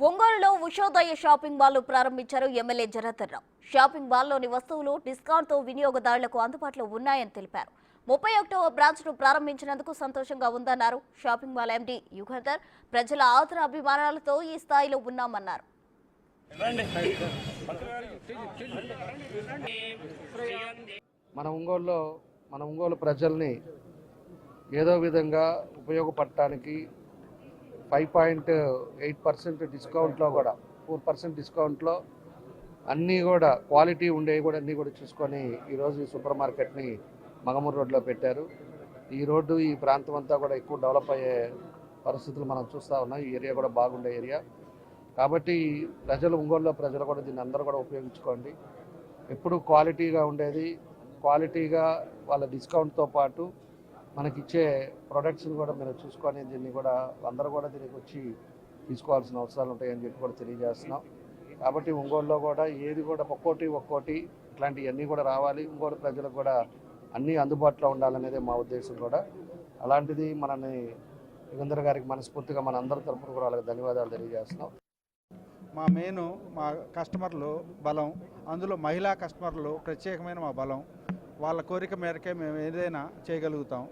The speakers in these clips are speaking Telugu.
ఒంగోలులో ఉషోదయ షాపింగ్ మాల్ ప్రారంభించారు ఎమ్మెల్యే జనార్దన్ రావు. షాపింగ్ మాల్లోని వస్తువులు డిస్కౌంట్తో వినియోగదారులకు అందుబాటులో ఉన్నాయని తెలిపారు. 31వ బ్రాంచ్ను ప్రారంభించినందుకు సంతోషంగా ఉందన్నారు. షాపింగ్ మాల్ ఎండీ యుగంధర్ ప్రజల ఆదర అభిమానాలతో ఈ స్థాయిలో ఉన్నామన్నారు. మన ఒంగోలు ప్రజల్ని ఏదో విధంగా ఉపయోగపడటానికి 5.8% డిస్కౌంట్లో కూడా 4% డిస్కౌంట్లో అన్నీ కూడా క్వాలిటీ ఉండేవి కూడా అన్నీ కూడా చూసుకొని ఈరోజు ఈ సూపర్ మార్కెట్ని మగమూరు రోడ్లో పెట్టారు. ఈ రోడ్డు ఈ ప్రాంతం అంతా కూడా ఎక్కువ డెవలప్ అయ్యే పరిస్థితులు మనం చూస్తూ ఉన్నాం. ఈ ఏరియా కూడా బాగుండే ఏరియా కాబట్టి ఒంగోలులో ప్రజలు కూడా దీన్ని అందరూ కూడా ఉపయోగించుకోండి. ఎప్పుడు క్వాలిటీగా ఉండేది, క్వాలిటీగా వాళ్ళ డిస్కౌంట్తో పాటు మనకిచ్చే ప్రొడక్ట్స్ని కూడా మీరు చూసుకొని దీన్ని కూడా అందరూ కూడా దీనికి వచ్చి తీసుకోవాల్సిన అవసరాలు ఉంటాయని చెప్పి కూడా తెలియజేస్తున్నాం. కాబట్టి ఒంగోలులో కూడా ఏది కూడా ఒక్కోటి ఇట్లాంటివన్నీ కూడా రావాలి. ఒంగోలు ప్రజలకు కూడా అన్నీ అందుబాటులో ఉండాలనేదే మా ఉద్దేశం కూడా. అలాంటిది మనని యుగంధర్ గారికి మనస్ఫూర్తిగా మన అందరి తరఫున కూడా వాళ్ళకి ధన్యవాదాలు తెలియజేస్తున్నాం. మా కస్టమర్లు బలం, అందులో మహిళా కస్టమర్లు ప్రత్యేకమైన మా బలం. వాళ్ళ కోరిక మేరకే మేము ఏదైనా చేయగలుగుతాం.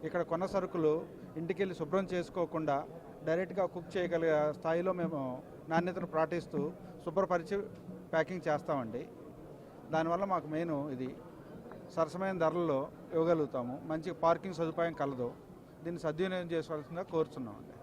ఇక్కడ కొన్న సరుకులు ఇంటికి వెళ్ళి శుభ్రం చేసుకోకుండా డైరెక్ట్గా కుక్ చేయగలిగే స్థాయిలో మేము నాణ్యతను పాటిస్తూ శుభ్రపరిచి ప్యాకింగ్ చేస్తామండి. దానివల్ల మాకు మెయిన్ ఇది సరసమైన ధరల్లో ఇవ్వగలుగుతాము. మంచి పార్కింగ్ సదుపాయం కలదు. దీన్ని సద్వినియోగం చేసుకోవాల్సిందిగా కోరుతున్నామండి.